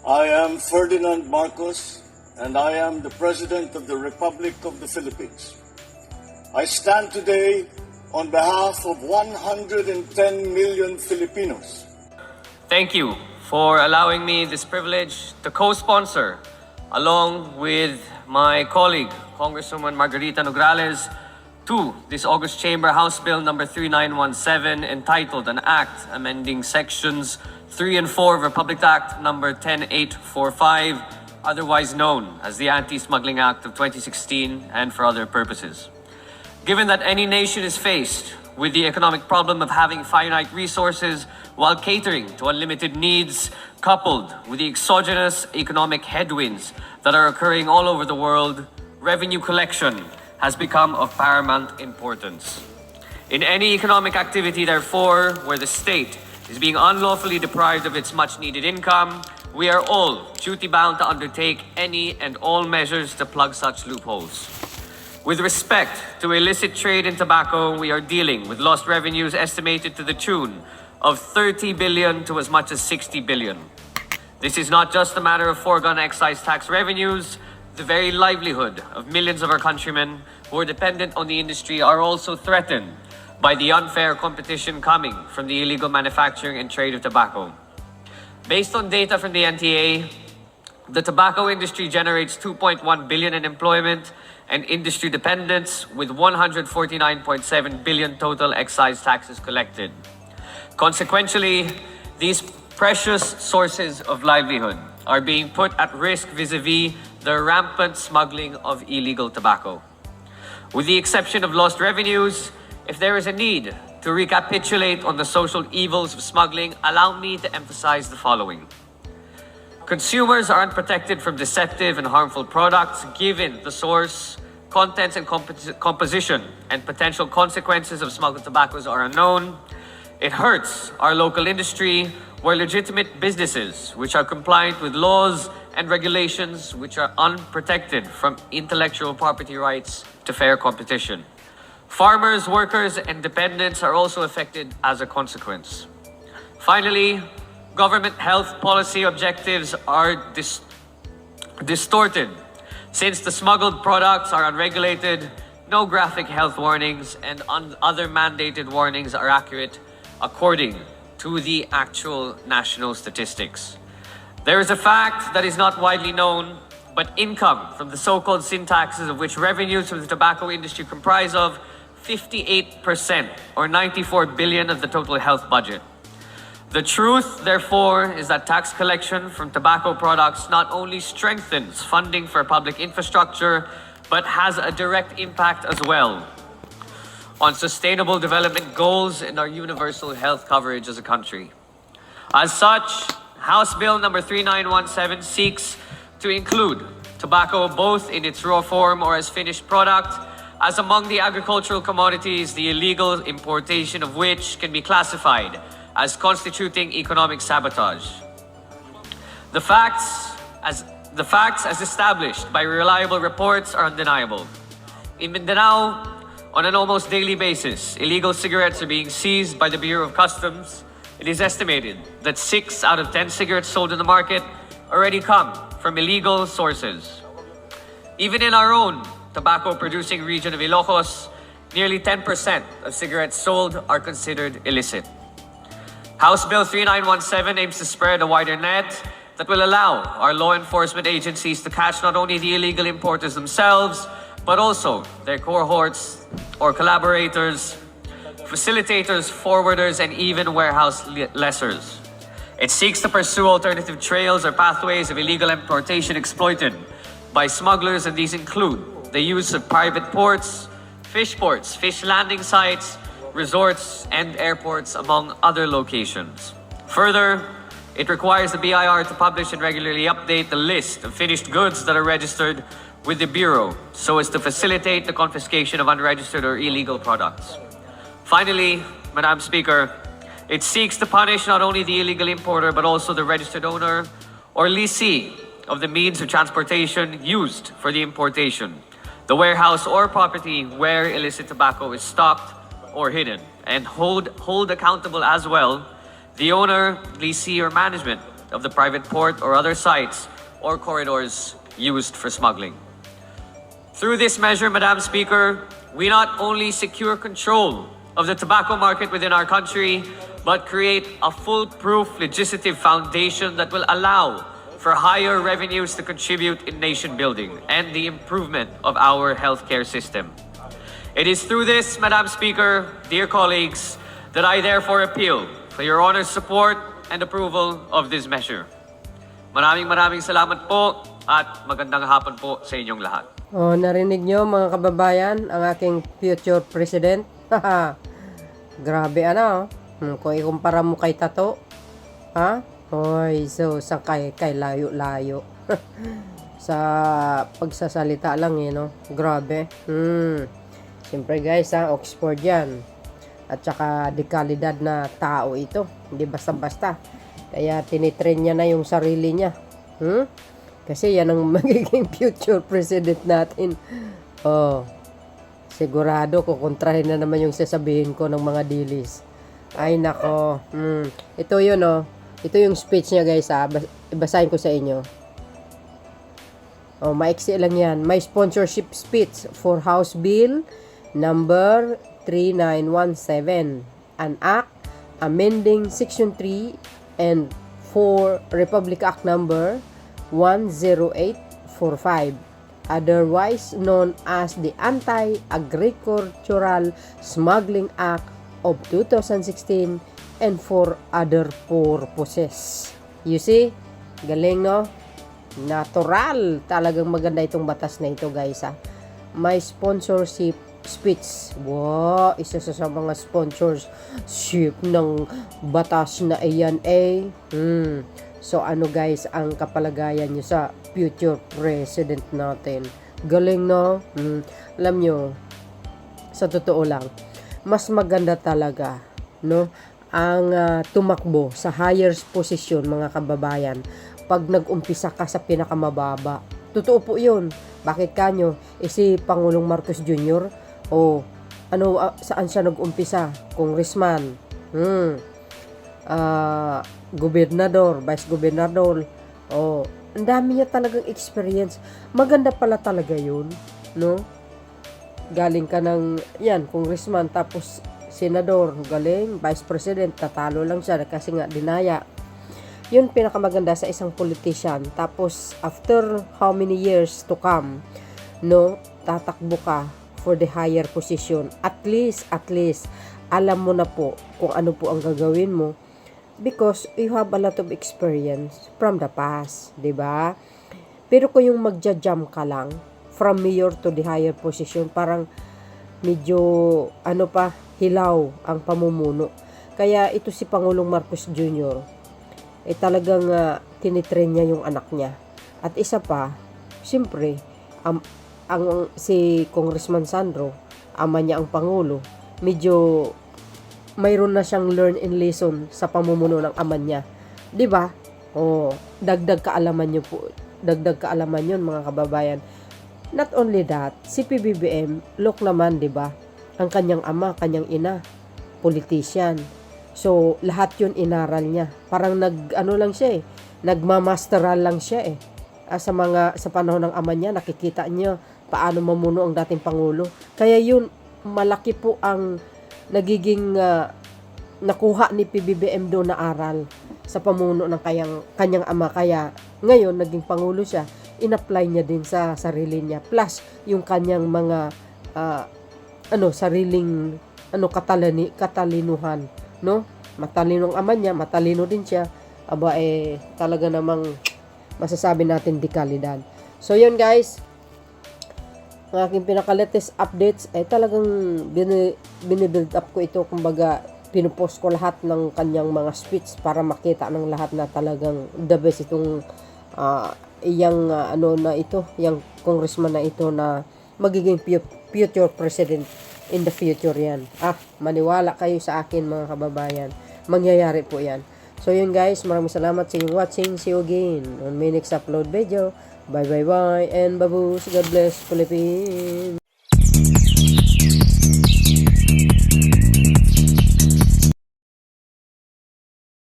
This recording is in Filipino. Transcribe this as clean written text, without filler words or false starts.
I am Ferdinand Marcos, and I am the President of the Republic of the Philippines. I stand today on behalf of 110 million Filipinos. Thank you for allowing me this privilege to co-sponsor, along with my colleague, Congresswoman Margarita Nograles, to this August Chamber House Bill number 3917, entitled An Act Amending Sections 3 and 4 of Republic Act number 10845, otherwise known as the Anti-Smuggling Act of 2016, and for other purposes. Given that any nation is faced with the economic problem of having finite resources while catering to unlimited needs, coupled with the exogenous economic headwinds that are occurring all over the world, revenue collection has become of paramount importance. In any economic activity, therefore, where the state is being unlawfully deprived of its much-needed income, we are all duty-bound to undertake any and all measures to plug such loopholes. With respect to illicit trade in tobacco, we are dealing with lost revenues estimated to the tune of 30 billion to as much as 60 billion. This is not just a matter of foregone excise tax revenues. The very livelihood of millions of our countrymen who are dependent on the industry are also threatened by the unfair competition coming from the illegal manufacturing and trade of tobacco. Based on data from the NTA, the tobacco industry generates 2.1 billion in employment and industry dependence, with 149.7 billion total excise taxes collected. Consequentially, these precious sources of livelihood are being put at risk vis-a-vis the rampant smuggling of illegal tobacco. With the exception of lost revenues, if there is a need to recapitulate on the social evils of smuggling, allow me to emphasize the following. Consumers are unprotected from deceptive and harmful products given the source, contents and composition, and potential consequences of smuggled tobaccos are unknown. It hurts our local industry, where legitimate businesses which are compliant with laws and regulations which are unprotected from intellectual property rights to fair competition. Farmers, workers, and dependents are also affected as a consequence. Finally, government health policy objectives are distorted. Since the smuggled products are unregulated, no graphic health warnings and other mandated warnings are accurate according to the actual national statistics. There is a fact that is not widely known, but income from the so-called sin taxes, of which revenues from the tobacco industry comprise of 58%, or 94 billion of the total health budget. The truth, therefore, is that tax collection from tobacco products not only strengthens funding for public infrastructure, but has a direct impact as well on sustainable development goals and our universal health coverage as a country. As such, House Bill number 3917 seeks to include tobacco both in its raw form or as finished product, as among the agricultural commodities, the illegal importation of which can be classified as constituting economic sabotage. The facts as established by reliable reports are undeniable. In Mindanao, on an almost daily basis, illegal cigarettes are being seized by the Bureau of Customs. It is estimated that 6 out of 10 cigarettes sold in the market already come from illegal sources. Even in our own tobacco-producing region of Ilocos, nearly 10% of cigarettes sold are considered illicit. House Bill 3917 aims to spread a wider net that will allow our law enforcement agencies to catch not only the illegal importers themselves, but also their cohorts or collaborators, facilitators, forwarders, and even warehouse lessors. It seeks to pursue alternative trails or pathways of illegal importation exploited by smugglers, and these include the use of private ports, fish landing sites, resorts, and airports, among other locations. Further, it requires the BIR to publish and regularly update the list of finished goods that are registered with the Bureau so as to facilitate the confiscation of unregistered or illegal products. Finally, Madam Speaker, it seeks to punish not only the illegal importer but also the registered owner or lessee of the means of transportation used for the importation, the warehouse or property where illicit tobacco is stocked or hidden, and hold accountable as well the owner, lessee, or management of the private port or other sites or corridors used for smuggling. Through this measure, Madam Speaker, we not only secure control of the tobacco market within our country, but create a foolproof legislative foundation that will allow for higher revenues to contribute in nation building and the improvement of our healthcare system. It is through this, Madam Speaker, dear colleagues, that I therefore appeal for your honor's support and approval of this measure. Maraming salamat po at magandang hapon po sa inyong lahat. Oh, narinig nyo mga kababayan, ang aking future president. Grabe ano. Kung ikumpara mo kay Tato, ha? Oy, so sa kay layo-layo. Sa pagsasalita lang no. Grabe. Siyempre guys, Oxford 'yan. At saka dekalidad na tao ito. Hindi basta-basta. Kaya tinitrain niya na yung sarili niya. Kasi yan ang magiging future president natin. Oh. Sigurado kukontrahin na naman yung sasabihin ko ng mga dilis. Ay nako. Ito yun Ito yung speech niya guys Basahin ko sa inyo. Maiksi lang yan. My sponsorship speech for House Bill number 3917. An act amending Section 3 and 4 Republic Act number 10845. Otherwise known as the Anti-Agricultural Smuggling Act of 2016 and for other purposes. You see? Galing no? Natural. Talagang maganda itong batas na ito guys My sponsorship speech. Wow, isa sa mga sponsorship ng batas na iyan So ano guys ang kapalagayan nyo sa future president natin? Galing no? Alam nyo, sa totoo lang, mas maganda talaga no ang tumakbo sa higher position mga kababayan pag nag-umpisa ka sa pinakamababa. Totoo po yun. Bakit kanyo? Si Pangulong Marcos Jr. Saan siya nag-umpisa? Congressman, gobernador, vice gobernador. Ang dami niya talagang experience. Maganda pala talaga yun, no? Galing ka ng, congressman, tapos senador, galing, vice president, tatalo lang siya kasi nga dinaya. Yun pinakamaganda sa isang politician. Tapos, after how many years to come, no, tatakbo ka for the higher position. At least, alam mo na po kung ano po ang gagawin mo because you have a lot of experience from the past, di ba? Pero kung yung magja-jump ka lang from mayor to the higher position, parang medyo hilaw ang pamumuno. Kaya ito si Pangulong Marcos Jr. Talagang tinitrain niya yung anak niya. At isa pa, siyempre, si Congressman Sandro, ama niya ang Pangulo, medyo mayroon na siyang learn and lesson sa pamumuno ng ama niya. 'Di ba? Dagdag kaalaman yun mga kababayan. Not only that, si PBBM, look naman, 'di ba? Ang kanyang ama, kanyang ina, politician. So, lahat yun inaral niya. Parang nagmamasteral lang siya sa panahon ng ama niya, nakikita niya paano mamuno ang dating Pangulo. Kaya yun, malaki po ang nagiging nakuha ni PBBM doon na aral sa pamuno ng kanyang ama. Kaya ngayon, naging Pangulo siya, in-apply niya din sa sarili niya. Plus, yung kanyang mga sariling katalinuhan. No? Matalinong ama niya, matalino din siya. Talaga namang masasabi natin dekalidad. So yun guys, ang aking pinaka-latest updates talagang binibuild up ko ito. Kumbaga, pinupost ko lahat ng kanyang mga speech para makita ng lahat na talagang the best itong yung congressman na ito na magiging future president in the future yan. Maniwala kayo sa akin mga kababayan. Mangyayari po yan. So yun guys, maraming salamat sa inyong watching. See you again on my next upload video. Bye and babush. God bless Philippines.